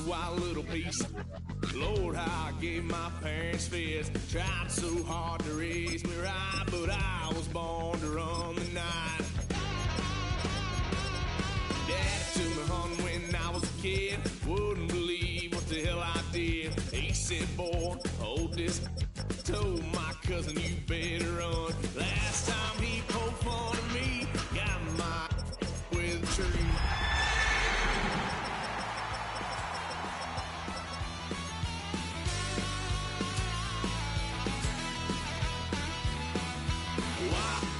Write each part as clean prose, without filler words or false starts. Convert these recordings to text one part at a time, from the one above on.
wild little piece. Lord, how I gave my parents fits. Tried so hard to raise me right, but I was born to run the night. Dad took me hunting when I was a kid. Wouldn't believe what the hell I did. He said, boy, hold this. Told my cousin, you better run. Last time he poked fun at me, got my with a tree.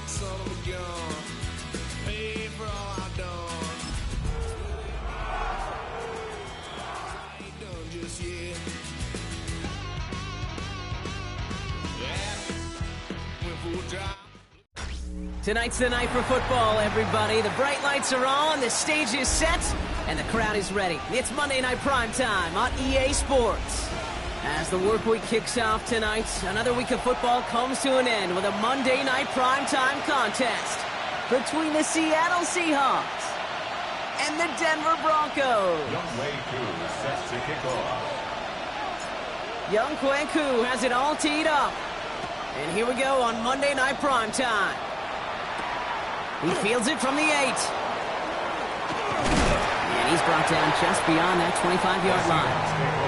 Son of a gun, pay for all I done. I ain't done just yet. Yeah, went for a drive. Tonight's the night for football, everybody. The bright lights are on, the stage is set, and the crowd is ready. It's Monday Night Primetime on EA Sports. As the work week kicks off tonight, another week of football comes to an end with a Monday Night Primetime contest between the Seattle Seahawks and the Denver Broncos. Young Kweku has it all teed up. And here we go on Monday Night Primetime. He fields it from the 8. And he's brought down just beyond that 25-yard line.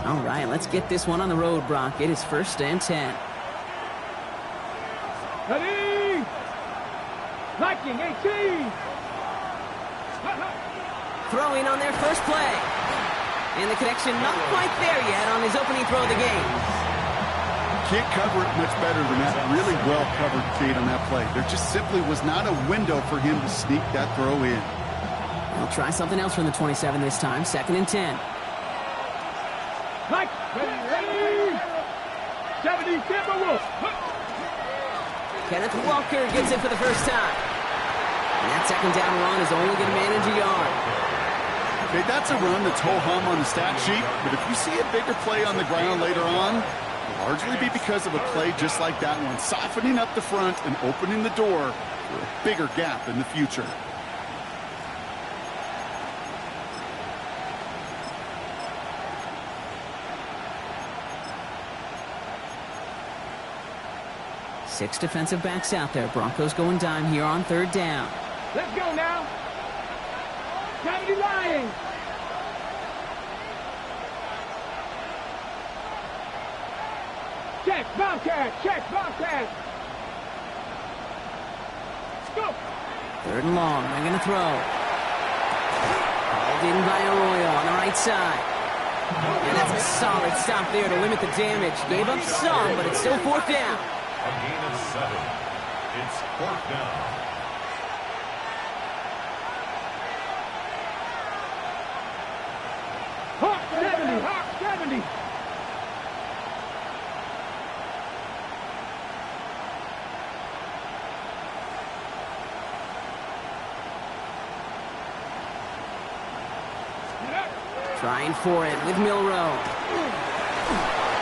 All right, let's get this one on the road, Brock. It is 1st and 10. Viking 18. Throwing on their first play. And the connection not quite there yet on his opening throw of the game. Can't cover it much better than that. Really well covered, Kate, on that play. There just simply was not a window for him to sneak that throw in. We'll try something else from the 27 this time. 2nd and 10. Mike, 70 Timberwolves. Kenneth Walker gets it for the first time. And that 2nd down run is only going to manage a yard. Okay, that's a run that's ho-hum on the stat sheet, but if you see a bigger play on the ground later on, it'll largely be because of a play just like that one, softening up the front and opening the door for a bigger gap in the future. Six defensive backs out there. Broncos going dime here on 3rd down. Let's go now. 70 Lions. Check, Bobcat. Check, Bobcat. Let's go. 3rd and long. They're going to throw. Called in by Arroyo on the right side. And that's a solid stop there to limit the damage. Gave up some, but it's still 4th down. A gain of 7. It's 4th down. Hawk 70. Hawk 70. Trying for it with Milrow.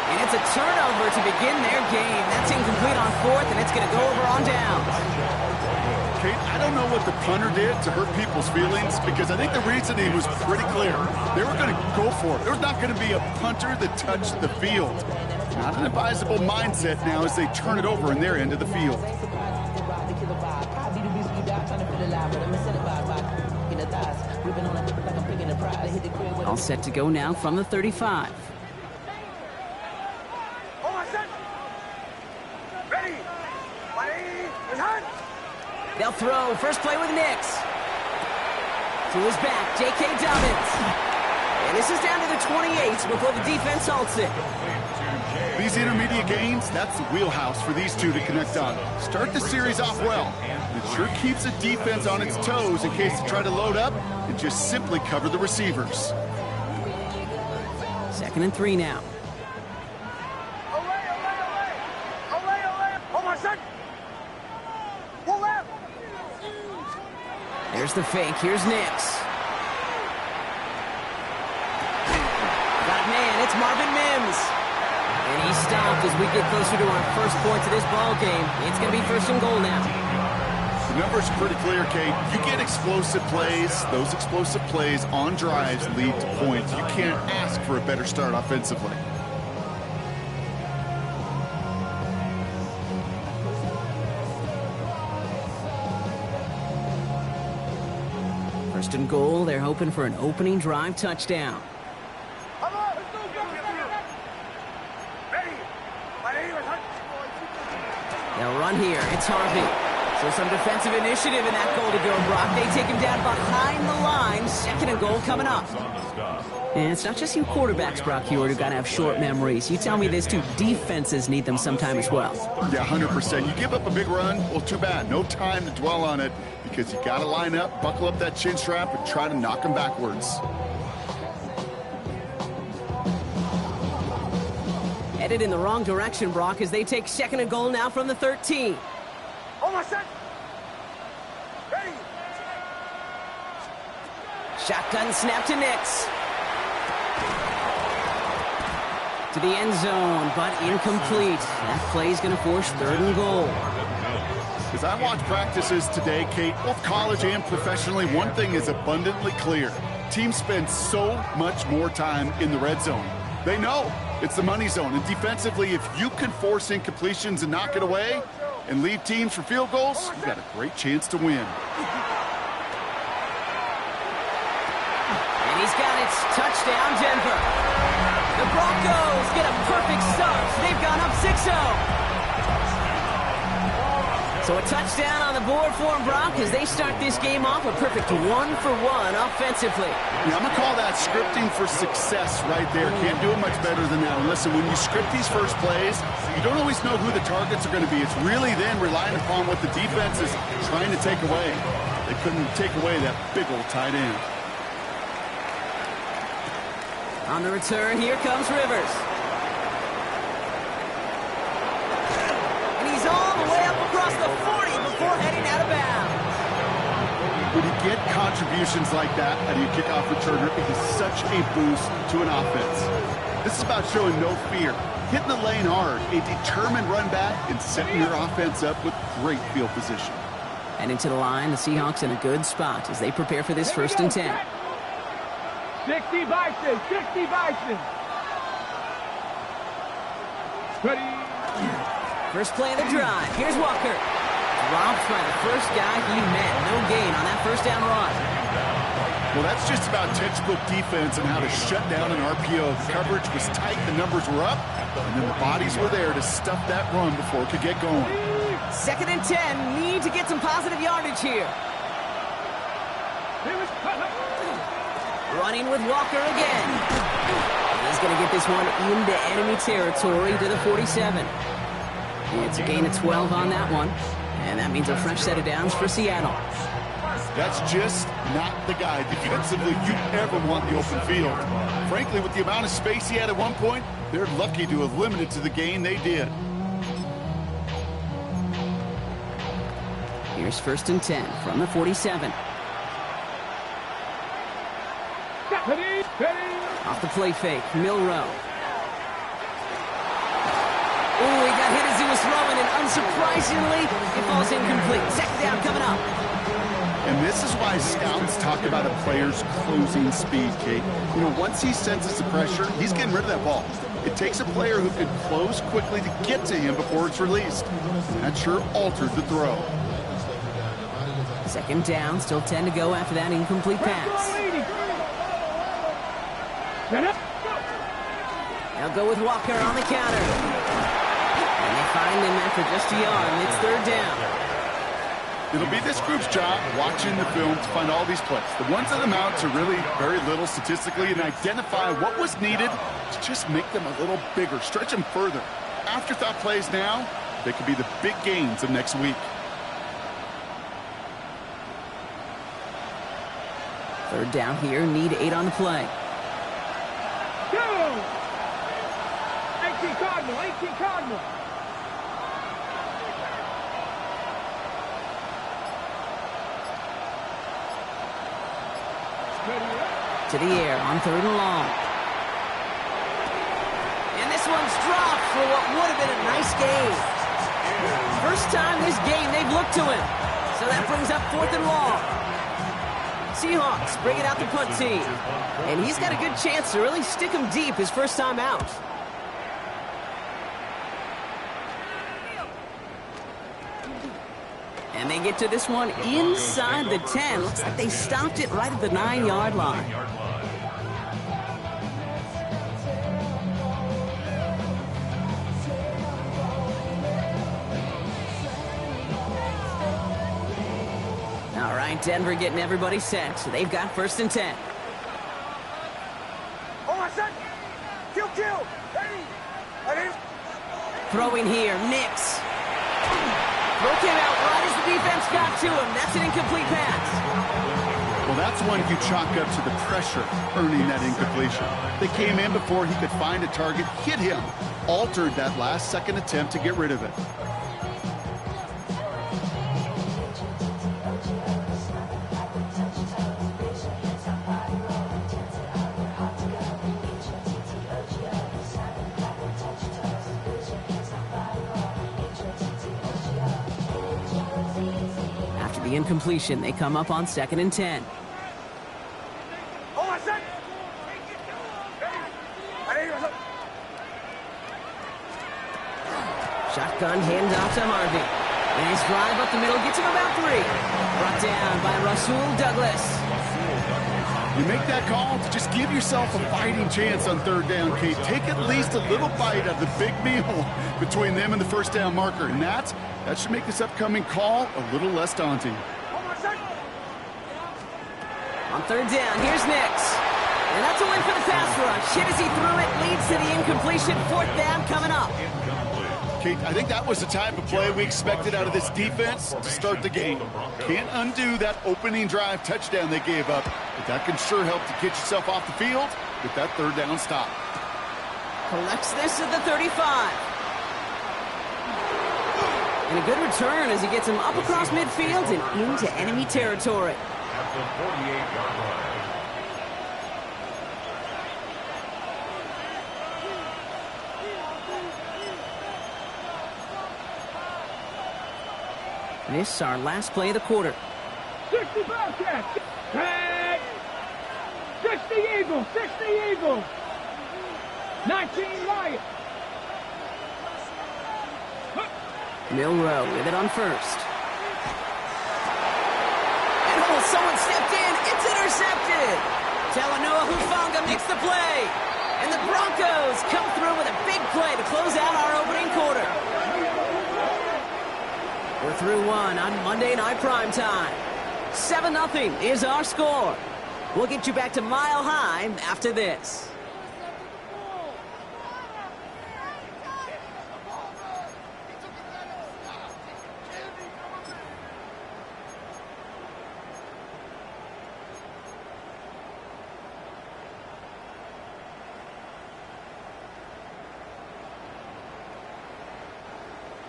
And it's a turnover to begin their game. That's incomplete on 4th, and it's going to go over on downs. Kate, I don't know what the punter did to hurt people's feelings, because I think the reasoning was pretty clear. They were going to go for it. There's not going to be a punter that touched the field. Not an advisable mindset now as they turn it over in their end of the field. All set to go now from the 35. They'll throw. First play with Nix. To his back, J.K. Dobbins. And this is down to the 28 before the defense halts it. These intermediate gains, that's the wheelhouse for these two to connect on. Start the series off well. It sure keeps the defense on its toes in case they try to load up and just simply cover the receivers. 2nd and 3 now. There's the fake. Here's Nix. Got man. It's Marvin Mims. And he's stopped as we get closer to our first points of this ball game. It's going to be 1st and goal now. The numbers are pretty clear, Kate. You get explosive plays. Those explosive plays on drives lead to points. You can't ask for a better start offensively. First and goal, they're hoping for an opening drive touchdown. They'll run here. It's Harvey. So some defensive initiative in that goal to go, Brock. They take him down behind the line. 2nd and goal coming up. And it's not just you quarterbacks, Brock Hewitt, who got to have short memories. You tell me this too, defenses need them sometime as well. Yeah, 100%. You give up a big run, well, too bad. No time to dwell on it because you got to line up, buckle up that chin strap, and try to knock them backwards. Headed in the wrong direction, Brock, as they take 2nd and goal now from the 13. Ready. Shotgun snap to Nix. To the end zone, but incomplete. That play's going to force 3rd and goal. As I watch practices today, Kate, both college and professionally, one thing is abundantly clear. Teams spend so much more time in the red zone. They know it's the money zone. And defensively, if you can force incompletions and knock it away and leave teams for field goals, you've got a great chance to win. And he's got it. Touchdown, Denver. The Broncos get a perfect start. They've gone up 6-0. So a touchdown on the board for them, Brock, as they start this game off a perfect 1-for-1 offensively. Yeah, I'm going to call that scripting for success right there. Can't do it much better than that. And listen, when you script these first plays, you don't always know who the targets are going to be. It's really then relying upon what the defense is trying to take away. They couldn't take away that big old tight end. On the return, here comes Rivers. And he's all the way up across the 40 before heading out of bounds. When you get contributions like that out of your kickoff returner, it is such a boost to an offense. This is about showing no fear, hitting the lane hard, a determined run back, and setting your offense up with great field position. And into the line, the Seahawks in a good spot as they prepare for this 1st and 10. 60 Bison, 60 Bison. Ready. First play of the drive. Here's Walker. Dropped by the first guy he met. No gain on that first down run. Well, that's just about textbook defense and how to shut down an RPO. The coverage was tight, the numbers were up, and then the bodies were there to stuff that run before it could get going. 2nd and 10. Need to get some positive yardage here. Running with Walker again. He's going to get this one into enemy territory to the 47. It's a gain of 12 on that one. And that means a fresh set of downs for Seattle. That's just not the guy defensively you ever want the open field. Frankly, with the amount of space he had at one point, they're lucky to have limited to the gain they did. Here's 1st and 10 from the 47. Off the play fake, Milrow. Oh, he got hit as he was throwing, and unsurprisingly, it falls incomplete. 2nd down coming up. And this is why scouts talk about a player's closing speed, Kate. You know, once he senses the pressure, he's getting rid of that ball. It takes a player who can close quickly to get to him before it's released. And that sure altered the throw. 2nd down, still 10 to go after that incomplete pass. They'll go with Walker on the counter. And they find him after just a yard, and it's 3rd down. It'll be this group's job watching the film to find all these plays. The ones that amount to really very little statistically and identify what was needed to just make them a little bigger, stretch them further. Afterthought plays now, they could be the big gains of next week. 3rd down here, need 8 on the play. Go! 18 Cardinal, 18 Cardinal. To the air on 3rd and long. And this one's dropped for what would have been a nice gain. First time this game they've looked to him. So that brings up 4th and long. Seahawks bring it out the punt team. And he's got a good chance to really stick him deep his first time out. And they get to this one inside the 10. Looks like they stopped it right at the 9-yard line. All right, Denver getting everybody set. So they've got 1st and 10. Throwing here, Nix. Broke him out right as the defense got to him. That's an incomplete pass. Well, that's one you chalk up to the pressure earning that incompletion. They came in before he could find a target, hit him, altered that last-second attempt to get rid of it. The incompletion, they come up on 2nd and 10. Shotgun handoff to Harvey. Nice drive up the middle, gets him about 3. Brought down by Rasul Douglas. You make that call to just give yourself a fighting chance on third down, Kate. Take at least a little bite of the big meal between them and the first down marker. And that should make this upcoming call a little less daunting. On third down, here's Nix. And that's a win for the pass rush. Hit as he threw it, leads to the incompletion. Fourth down coming up. Kate, I think that was the type of play we expected out of this defense to start the game. Can't undo that opening drive touchdown they gave up, but that can sure help to get yourself off the field with that third down stop. Collects this at the 35. And a good return as he gets him up across midfield and into enemy territory. At the 48-yard line. This is our last play of the quarter. 60 Bobcats. Tag. 60 Eagles. 60 Eagles. 19 Lions. Milrow with it on first. And someone stepped in. It's intercepted. Talanoa Hufanga makes the play. And the Broncos come through with a big play to close out our opening quarter. We're through one on Monday Night Primetime. 7-0 is our score. We'll get you back to Mile High after this.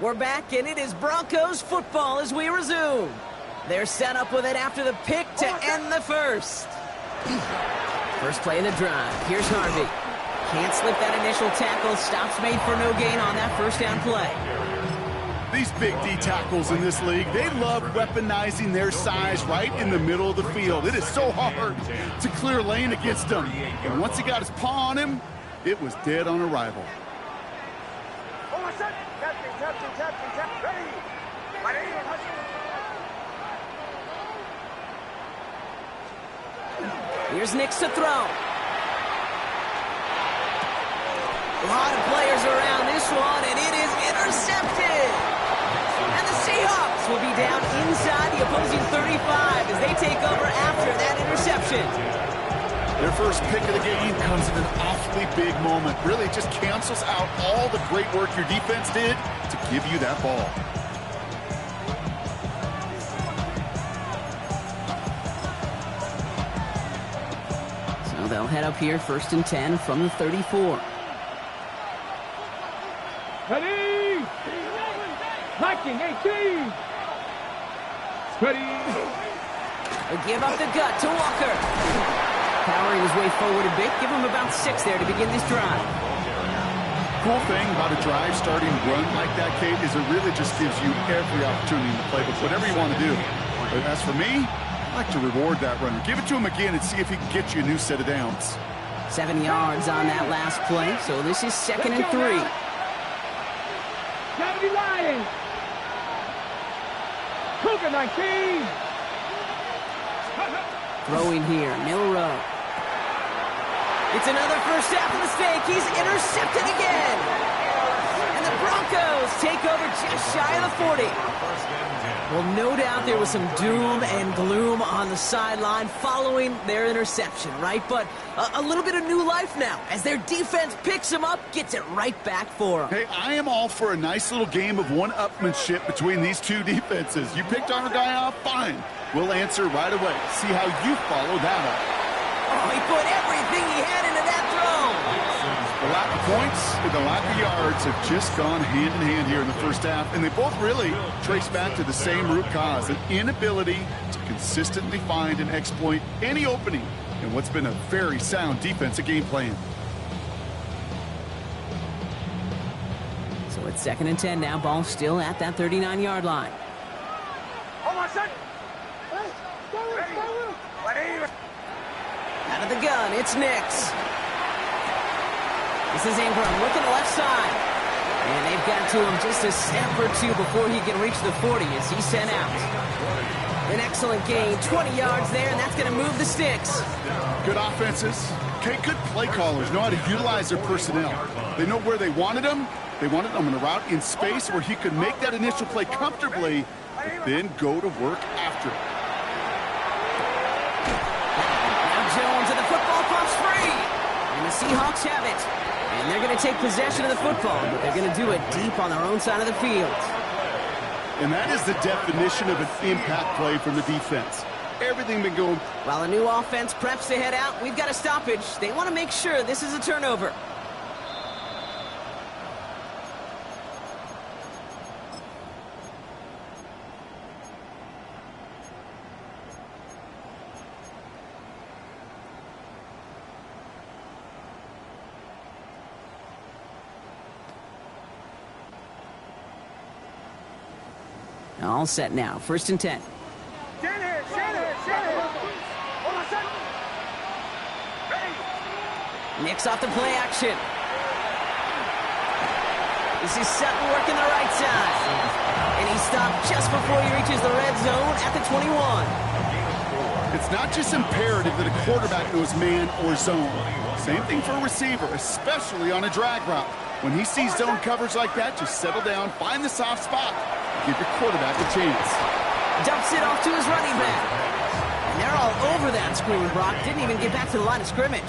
We're back, and it is Broncos football as we resume. They're set up with it after the pick to end the first. First play of the drive. Here's Harvey. Can't slip that initial tackle. Stops made for no gain on that first down play. These big D tackles in this league, they love weaponizing their size right in the middle of the field. It is so hard to clear lane against them. And once he got his paw on him, it was dead on arrival. Here's Nix to throw. A lot of players around this one, and it is intercepted. And the Seahawks will be down inside the opposing 35 as they take over after that interception. Their first pick of the game comes at an awfully big moment. Really just cancels out all the great work your defense did to give you that ball. So they'll head up here, 1st and 10 from the 34. Ready. Viking 18. Ready. They give up the gut to Walker. Powering his way forward a bit. Give him about 6 there to begin this drive. Cool thing about a drive starting run like that, Kate, is it really just gives you every opportunity in the playbook, whatever you want to do. But as for me, I like to reward that runner. Give it to him again and see if he can get you a new set of downs. 7 yards on that last play, so this is 2nd and 3. 70 Lions. Cougar 19. Throwing here, Milrow. It's another first half mistake. He's intercepted again. And the Broncos take over just shy of the 40. Well, no doubt there was some doom and gloom on the sideline following their interception, right? But a little bit of new life now as their defense picks them up, gets it right back for them. Hey, I am all for a nice little game of one-upmanship between these two defenses. You picked our guy off, fine. We'll answer right away. See how you follow that up. Oh, he put everything he had into that throw. The lack of points and the lack of yards have just gone hand in hand here in the first half, and they both really trace back to the same root cause, an inability to consistently find and exploit any opening in what's been a very sound defensive game plan. So it's 2nd and 10 now. Ball still at that 39-yard line. Out of the gun, it's Nix. This is Ingram looking to the left side. And they've got to him just a step or two before he can reach the 40 as he's sent out. An excellent gain, 20 yards there, and that's going to move the sticks. Good offenses. Okay, good play callers know how to utilize their personnel. They know where they wanted them. They wanted them on a route in space where he could make that initial play comfortably, but then go to work after it. Now Jones and the football pops free. And the Seahawks have it. And they're going to take possession of the football, but they're going to do it deep on their own side of the field. And that is the definition of an impact play from the defense. Everything been going. While the new offense preps to head out, we've got a stoppage. They want to make sure this is a turnover. All set now. 1st and 10. Nicks off the play action. This is Sutton working the right side. And he stopped just before he reaches the red zone at the 21. It's not just imperative that a quarterback knows man or zone. Same thing for a receiver, especially on a drag route. When he sees zone coverage like that, just settle down, find the soft spot, give your quarterback a chance. Dumps it off to his running back. And they're all over that screen, Brock. Didn't even get back to the line of scrimmage.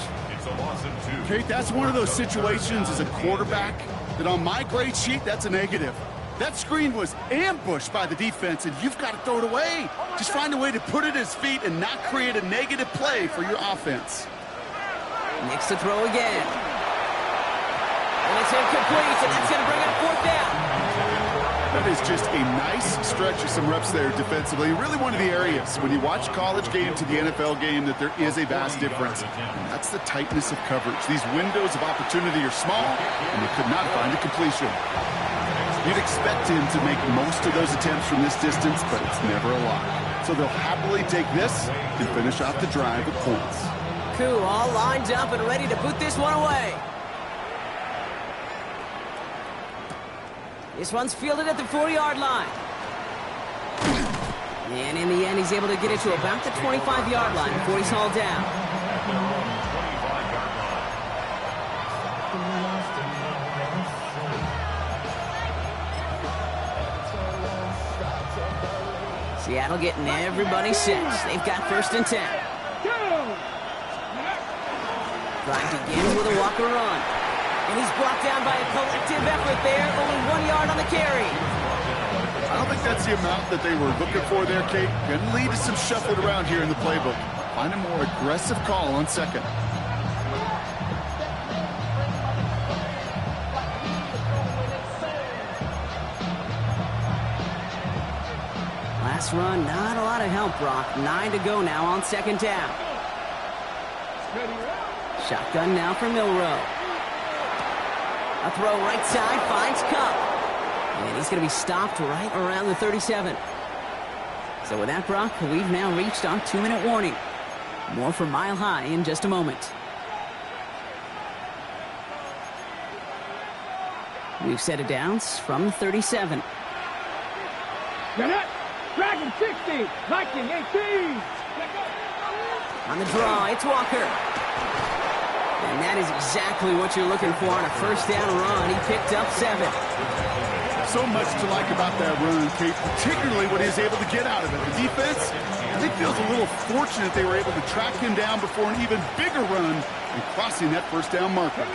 Kate, that's one of those situations as a quarterback that on my grade sheet, that's a negative. That screen was ambushed by the defense, and you've got to throw it away. Just find a way to put it at his feet and not create a negative play for your offense. Nicks to throw again. And it's incomplete, and that's going to bring up 4th down. That is just a nice stretch of some reps there defensively. Really one of the areas when you watch college game to the NFL game that there is a vast difference. And that's the tightness of coverage. These windows of opportunity are small, and they could not find a completion. You'd expect him to make most of those attempts from this distance, but it's never a lot. So they'll happily take this and finish off the drive with points. Cool, all lined up and ready to put this one away. This one's fielded at the 4-yard line. And in the end, he's able to get it to about the 25-yard line before he's hauled down. Seattle getting everybody set. They've got 1st and 10. Trying to begin with a Walker run. And he's brought down by a collective effort there. Only 1 yard on the carry. I don't think that's the amount that they were looking for there, Kate. Going to lead to some shuffling around here in the playbook. Find a more aggressive call on 2nd. Last run, not a lot of help, Brock. 9 to go now on 2nd down. Shotgun now for Milroe. A throw right side, finds Cup. And he's going to be stopped right around the 37. So with that, Brock, we've now reached our 2-minute warning. More for Mile High in just a moment. We've set it downs from the 37. Gannett, Dragon 60, Viking 18. On the draw, it's Walker. And that is exactly what you're looking for on a 1st down run. He picked up 7. So much to like about that run, Kate, particularly what he was able to get out of it. The defense, I think, feels a little fortunate they were able to track him down before an even bigger run and crossing that 1st down marker.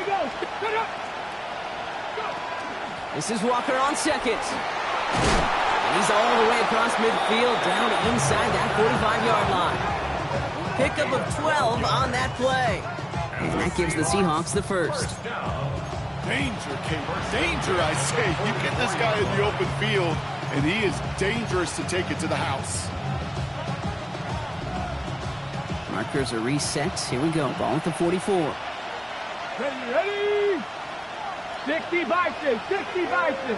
This is Walker on 2nd. And he's all the way across midfield down to inside that 45-yard line. Pickup of 12 on that play. And that gives the Seahawks the 1st. Danger, Kate. Danger, I say. You get this guy in the open field, and he is dangerous to take it to the house. Markers are reset. Here we go. Ball at the 44. Ready? 60 Bison, 60 Bison.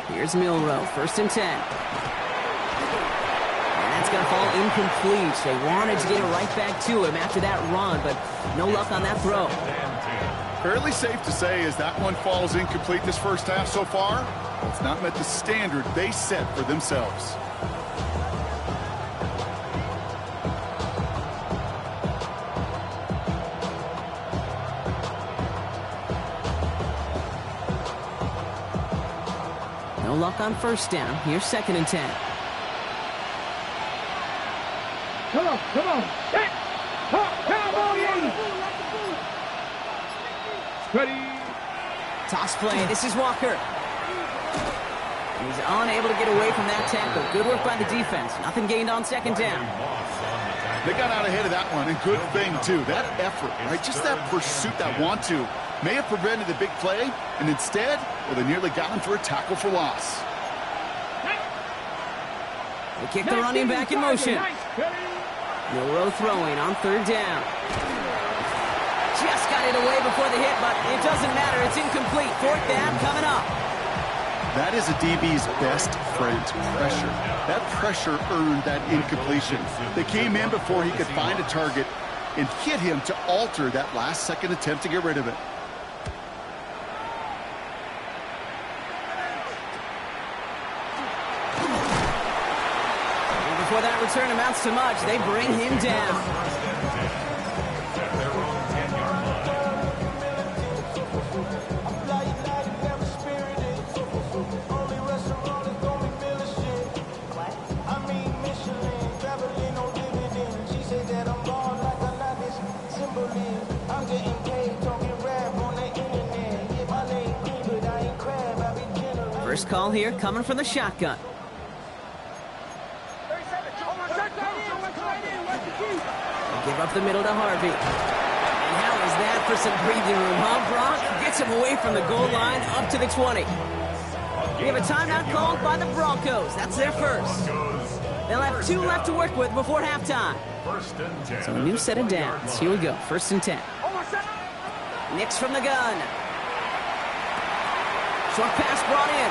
Here's Milroe, 1st and 10. And that's going to fall incomplete. They wanted to get it right back to him after that run, but no luck on that throw. Fairly safe to say as that one falls incomplete this first half so far, it's not met the standard they set for themselves. No luck on first down. Here's 2nd and 10. Come on. Hit. Cowboy. Ready. Toss play. This is Walker. He's unable to get away from that tackle. Good work by the defense. Nothing gained on 2nd down. They got out ahead of that one, and good thing, too. That effort, right? Just that pursuit, that want-to, may have prevented the big play, and instead, well, they nearly got him for a tackle for loss. They kick the running back in motion. Milrow throwing on 3rd down. Just got it away before the hit, but it doesn't matter. It's incomplete. 4th down coming up. That is a DB's best friend, pressure. That pressure earned that incompletion. They came in before he could find a target and hit him to alter that last-second attempt to get rid of it. And before that return amounts to much, they bring him down. First call here coming from the shotgun. They give up the middle to Harvey. And how is that for some breathing room, huh, Brock? Gets him away from the goal line up to the 20. We have a timeout called by the Broncos. That's their first. They'll have 2 left to work with before halftime. So a new set of downs. Here we go. 1st and 10. Nix from the gun. Short pass brought in.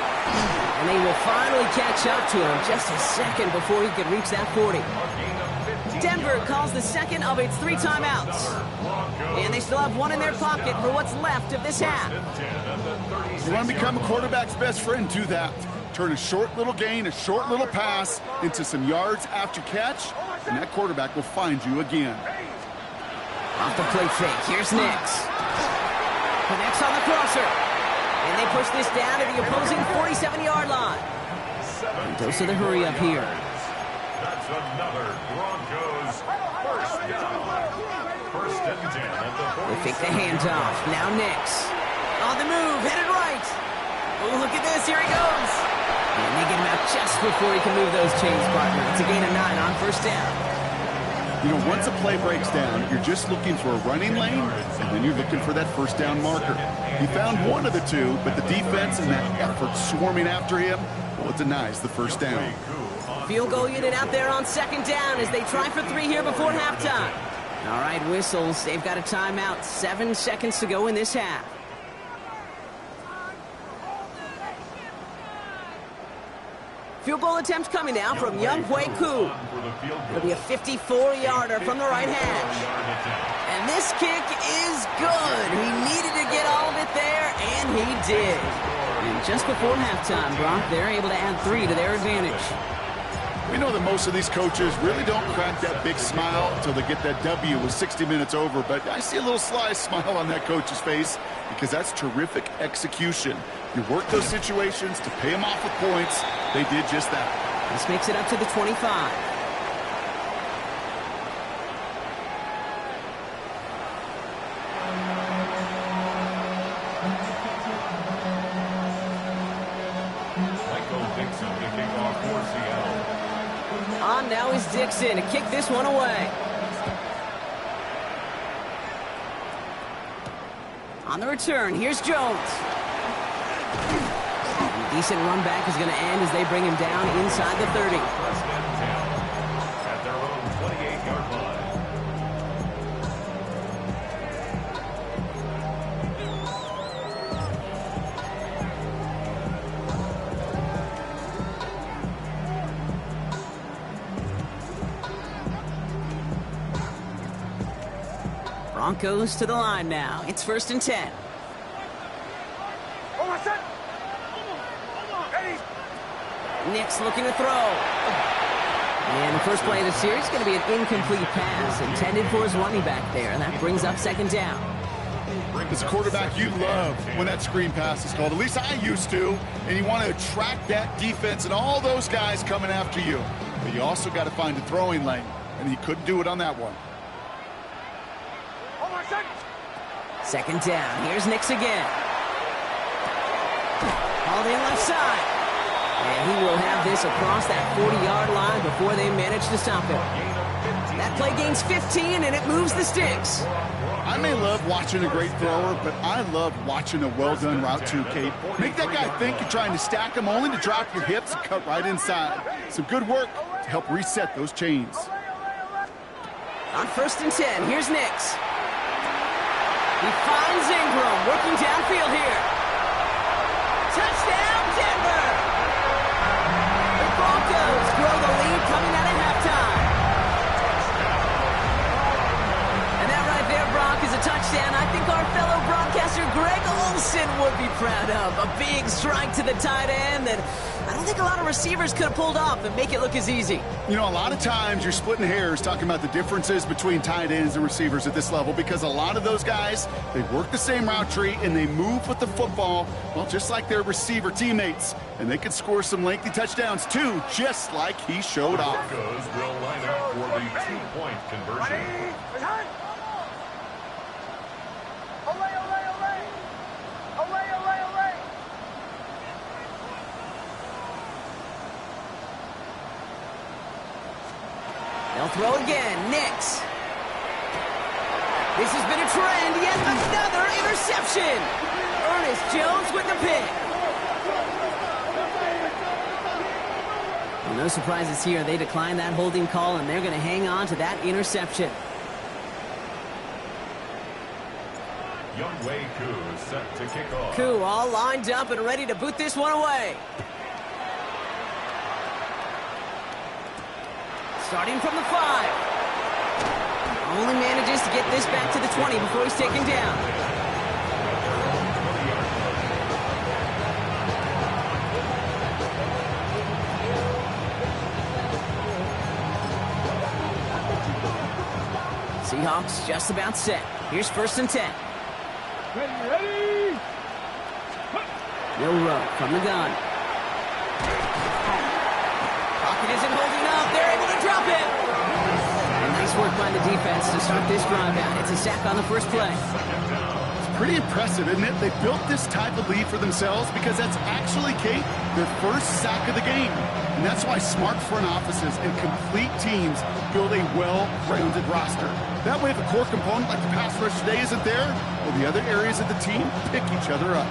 And they will finally catch up to him just a second before he could reach that 40. Denver calls the second of its 3 timeouts. And they still have 1 in their pocket for what's left of this half. You want to become a quarterback's best friend, do that. Turn a short little gain, a short little pass into some yards after catch, and that quarterback will find you again. Off the play fake. Here's Nix. Connects on the crosser. And they push this down to the opposing 47-yard line. And dose of the hurry up here. That's another Broncos first down. 1st and 10 at the 40. They fake the handoff. Now Nix. On the move. Headed right. Oh, look at this. Here he goes. And they get him out just before he can move those chains, partner. It's a gain of 9 on 1st down. You know, once a play breaks down, you're just looking for a running lane, and then you're looking for that 1st down marker. He found one of the 2, but the defense and that effort swarming after him, well, it denies the 1st down. Field goal unit out there on 2nd down as they try for 3 here before halftime. All right, whistles. They've got a timeout. 7 seconds to go in this half. Field goal attempt coming now from Young Hui Koo. It'll be a 54-yarder from the right hash. And this kick is good. He needed to get all of it there, and he did. And just before halftime, Brock, they're able to add 3 to their advantage. We know that most of these coaches really don't crack that big smile until they get that W with 60 minutes over, but I see a little sly smile on that coach's face because that's terrific execution. You work those situations to pay them off with points. They did just that. This makes it up to the 25. On now is Dixon to kick this one away. On the return, here's Jones. A decent run back is going to end as they bring him down inside the 30. At their own 28-yard line. Broncos to the line now. It's 1st and 10. Nick's looking to throw. And the first play of the series is going to be an incomplete pass intended for his running back there, and that brings up second down. As a quarterback, you love when that screen pass is called. At least I used to. And you want to attract that defense and all those guys coming after you. But you also got to find a throwing lane, and he couldn't do it on that one. Second down. Here's Nix again. Hauled in left side. And he will have this across that 40-yard line before they manage to stop him. That play gains 15, and it moves the sticks. I may love watching a great thrower, but I love watching a well-done route too, Kate. Make that guy think you're trying to stack him only to drop your hips and cut right inside. Some good work to help reset those chains. On 1st and 10, here's Nix. He finds Ingram working downfield here. Touchdown, Denver! The Broncos grow the lead coming out of halftime. And that right there, Brock, is a touchdown I think our fellow broadcaster Greg Olsen would be proud of. A big strike to the tight end that I don't think a lot of receivers could have pulled off and make it look as easy. You know, a lot of times you're splitting hairs talking about the differences between tight ends and receivers at this level because a lot of those guys, they work the same route tree and they move with the football, well, just like their receiver teammates. And they can score some lengthy touchdowns, too, just like he showed off. Broncos will line up for the two-point conversion. They'll throw again. Nix. This has been a trend. Yet another interception. Ernest Jones with the pick. Well, no surprises here. They declined that holding call, and they're going to hang on to that interception. Youngway Koo set to kick off. Koo all lined up and ready to boot this one away. Starting from the 5. Only manages to get this back to the 20 before he's taken down. Seahawks just about set. Here's 1st and 10. Ready! Milroe from the gun. Pocket isn't holding up. They're able to drop it. And nice work by the defense to start this drive out. It's a sack on the first play. It's pretty impressive, isn't it? They built this type of lead for themselves because that's actually, Kate, their first sack of the game. And that's why smart front offices and complete teams build a well-rounded roster. That way, if a core component like the pass rush today isn't there, well, the other areas of the team pick each other up.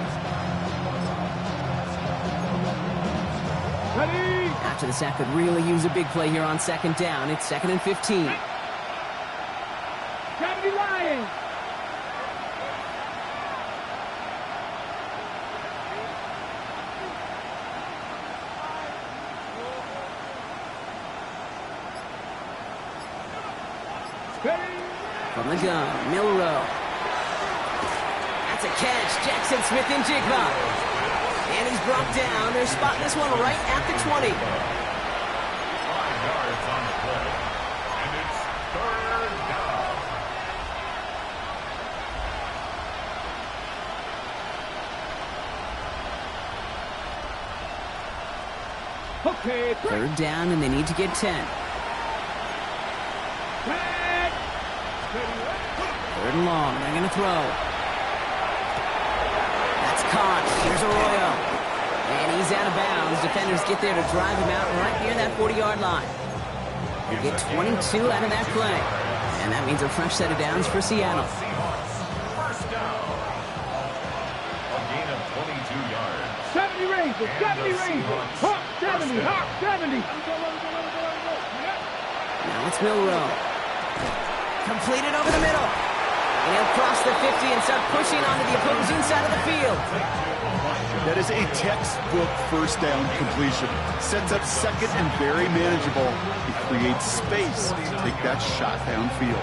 Ready! After the sack could really use a big play here on 2nd down. It's 2nd and 15. Gravity Lions! From the gun, Milroe. That's a catch. Jackson Smith and Jigba. And he's brought down. They're spotting this one right at the 20. 5 yards on the play. And it's 3rd down. Okay, 3rd down, and they need to get 10. 3rd and long. They're going to throw. That's caught. Here's Arroyo. And he's out of bounds. Defenders get there to drive him out right near that 40-yard line. They get 22 out of that play. And that means a fresh set of downs for Seattle. Seahawks, 1st down. A gain of 22 yards. 70 Rangers! 70 Rangers! Hawk 70! Hawk 70! Now it's Milroe. Completed over the middle. And he'll cross the 50 and start pushing onto the opposing side of the field. That is a textbook 1st down completion. Sets up 2nd and very manageable. It creates space to take that shot downfield.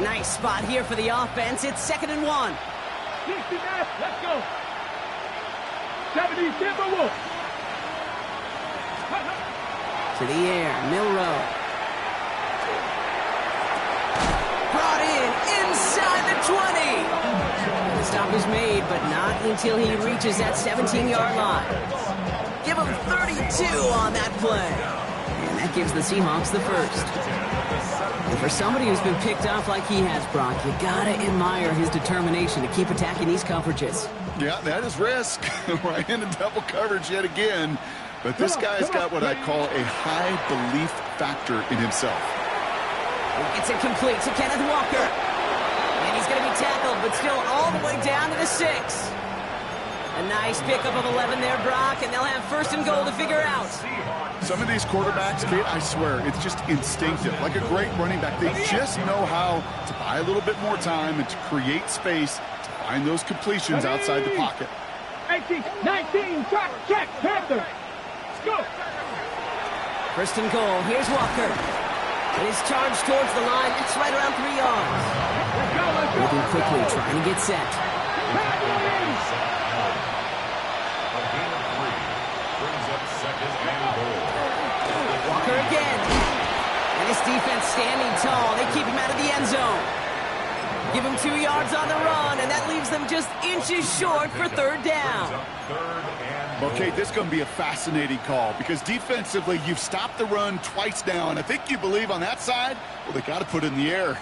Nice spot here for the offense. It's 2nd and 1. 60 man, let's go. 70 Timberwolves. To the air, Milrow. Brought in inside the 20. The stop is made, but not until he reaches that 17-yard line. Give him 32 on that play. And that gives the Seahawks the first. And for somebody who's been picked off like he has, Brock, you gotta admire his determination to keep attacking these coverages. Yeah, that is risk. Right into double coverage yet again. But this guy's got what I call a high belief factor in himself. It's incomplete to Kenneth Walker. And he's going to be tackled, but still all the way down to the 6. A nice pickup of 11 there, Brock, and they'll have 1st and goal to figure out. Some of these quarterbacks, Kate, I swear, it's just instinctive. Like a great running back, they just know how to buy a little bit more time and to create space to find those completions outside the pocket. 18, 19, check, Panther. Go. 1st and goal. Here's Walker. And his charge towards the line. It's right around 3 yards. Moving quickly, trying to get set. Walker again. And this defense standing tall. They keep him out of the end zone. Give him 2 yards on the run, and that leaves them just inches short for 3rd down. Okay, this is going to be a fascinating call because defensively, you've stopped the run twice now, and I think you believe on that side, well, they got to put it in the air.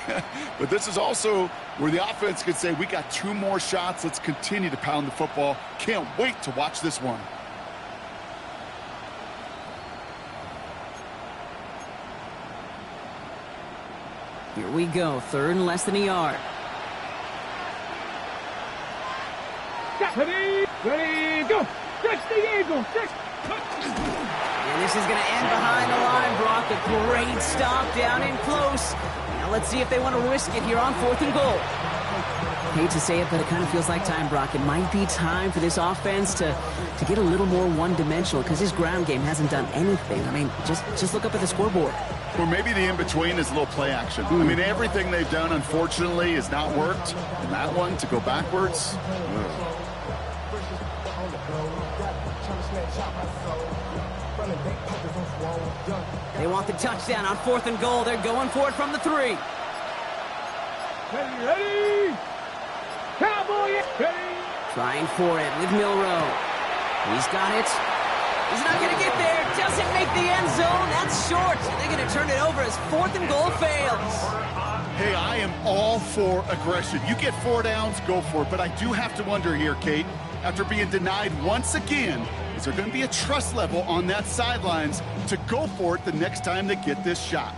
But this is also where the offense could say, we got 2 more shots. Let's continue to pound the football. Can't wait to watch this one. Here we go, 3rd and less than a yard. Ready, go. 60 Eagles, 6. And this is going to end behind the line, Brock. A great stop down in close. Now let's see if they want to risk it here on 4th and goal. Hate to say it, but it kind of feels like time, Brock. It might be time for this offense to get a little more one-dimensional because his ground game hasn't done anything. I mean, just look up at the scoreboard. Or maybe the in-between is a little play action. I mean, everything they've done, unfortunately, has not worked. And that one, to go backwards, They want the touchdown on 4th and goal. They're going for it from the 3. Ready. Cowboy, ready. Trying for it with Milrow. He's got it. He's not going to get there. Doesn't make the end zone. That's short. They're going to turn it over as 4th and goal fails. hey, I am all for aggression. You get 4 downs, go for it. But I do have to wonder here, Kate, after being denied once again, is there going to be a trust level on that sidelines to go for it the next time they get this shot?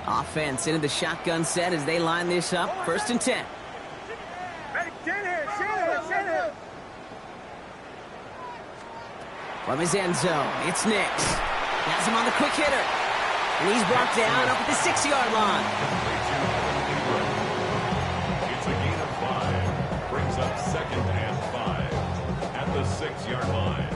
Offense into the shotgun set as they line this up. 1st and 10. From his end zone, it's Nix. Has him on the quick hitter. And he's brought down up at the 6-yard line. It's a gain of 5. Brings up 2nd and 5 at the 6-yard line.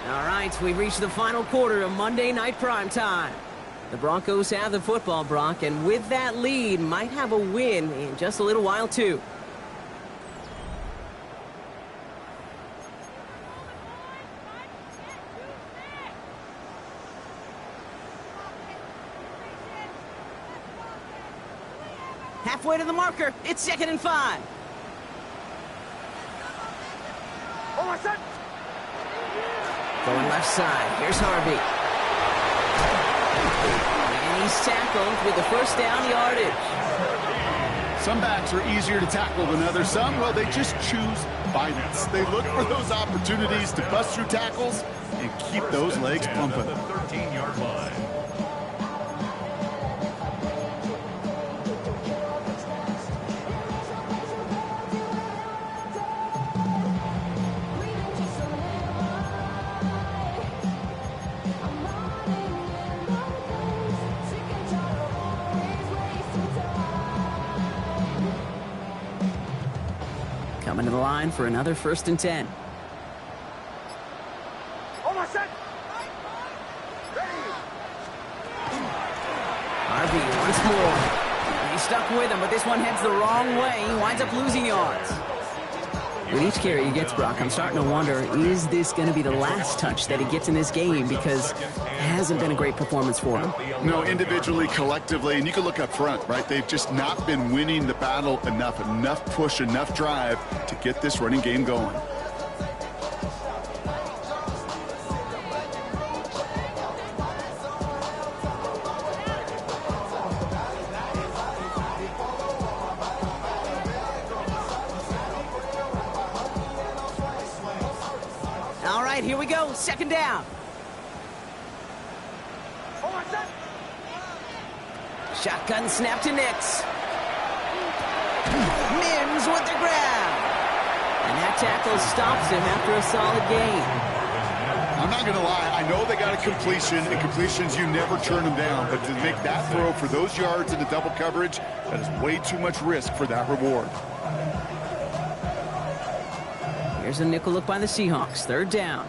All right, we've reached the final quarter of Monday Night Primetime. The Broncos have the football, Brock, and with that lead, might have a win in just a little while, too. Halfway to the marker. It's 2nd and 5. Going left side. Here's Harvey. And he's tackled with the 1st down yardage. Some backs are easier to tackle than others. Some, well, they just choose violence. They look for those opportunities to bust through tackles and keep those legs pumping. At the 13-yard line. Coming to the the line for another 1st and 10. Harvey once more. He's stuck with him, but this one heads the wrong way. He winds up losing yards. With each carry he gets, Brock, I'm starting to wonder, is this going to be the last touch that he gets in this game? Because it hasn't been a great performance for him. No, individually, collectively, and you can look up front, right? They've just not been winning the battle enough push, enough drive to get this running game going. Here we go, 2nd down. Shotgun snap to Nix. Mims with the grab. And that tackle stops him after a solid gain. I'm not going to lie, I know they got a completion, and completions, you never turn them down. But to make that throw for those yards in the double coverage, that is way too much risk for that reward. Here's a nickel look by the Seahawks. 3rd down.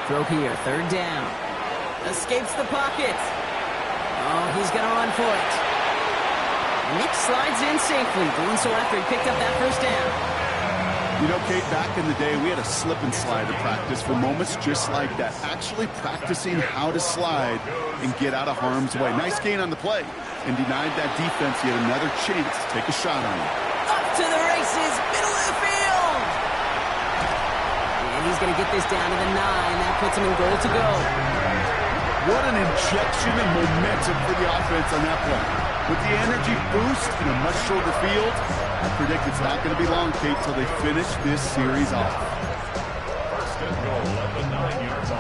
Throw here. 3rd down. Escapes the pocket. Oh, he's going to run for it. Nick slides in safely, doing so after he picked up that 1st down. You know, Kate, back in the day, we had a slip and slide in practice for moments just like that. Actually practicing how to slide and get out of harm's way. Nice gain on the play, and denied that defense yet another chance to take a shot on him. Up to the races, middle of the field. And he's going to get this down to the 9. That puts him in goal to go. What an injection of momentum for the offense on that play. With the energy boost in a much shorter field, I predict it's not going to be long, Kate, till they finish this series off. 1st and goal at the 9-yard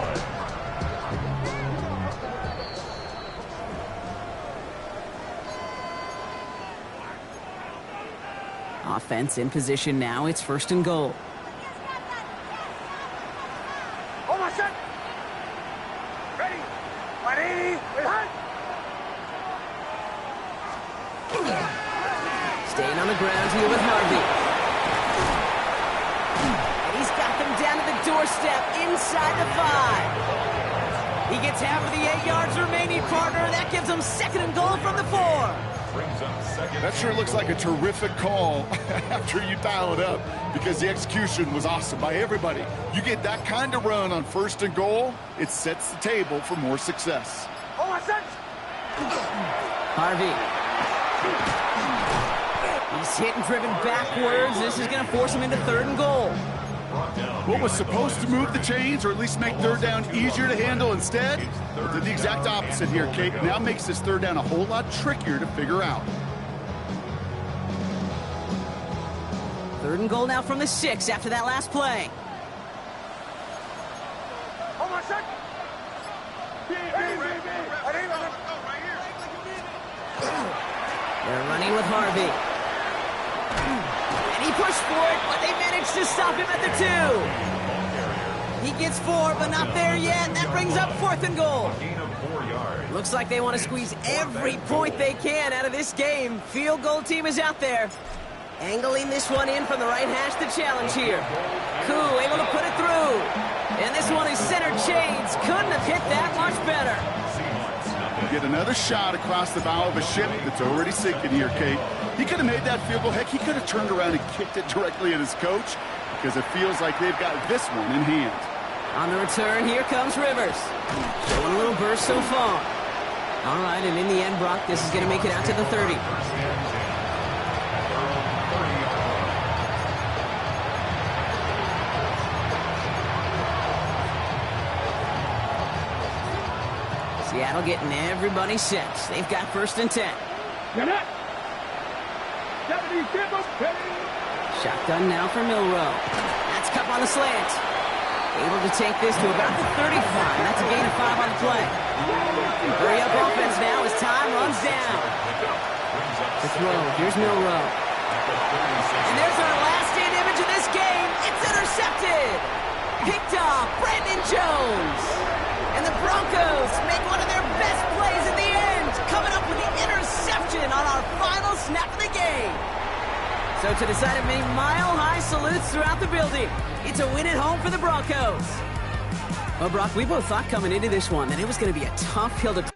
line. Offense in position now. It's 1st and goal. Staying on the ground here with Harvey. And he's got them down to the doorstep inside the 5. He gets half of the 8 yards remaining, partner. That gives him 2nd and goal from the 4. That sure looks like a terrific call after you dial it up, because the execution was awesome by everybody. You get that kind of run on 1st and goal, it sets the table for more success. Harvey. He's hit and driven backwards. This is going to force him into 3rd and goal. What was supposed to move the chains, or at least make 3rd down easier to handle, instead did the exact opposite here, Kate. Now makes this 3rd down a whole lot trickier to figure out. 3rd and goal now from the 6 after that last play. They're running with Harvey. And he pushed for it, but they managed to stop him at the 2. He gets 4, but not there yet. That brings up 4th and goal. Looks like they want to squeeze every point they can out of this game. Field goal team is out there. Angling this one in from the right hash, the challenge here. Koo able to put it through. And this one is center chains. Couldn't have hit that much better. Get another shot across the bow of a ship that's already sinking here, Kate. He could have made that field goal. Heck, he could have turned around and kicked it directly at his coach, because it feels like they've got this one in hand. On the return, here comes Rivers. Showing a little burst so far. All right, and in the end, Brock, this is going to make it out to the 30. Seattle getting everybody set. They've got 1st and 10. Shotgun now for Milrow. That's Cup on the slant. Able to take this to about the 35. That's a gain of 5 on the play. Hurry up offense now as time runs down. The throw. Here's Milrow. And there's our last in image of this game. It's intercepted. Picked off Brandon Jones. And the Broncos make one of their best plays at the end, coming up with the interception on our final snap of the game. So to decide it, many mile-high salutes throughout the building. It's a win at home for the Broncos. Well, Brock, we both thought coming into this one that it was going to be a tough hill to climb.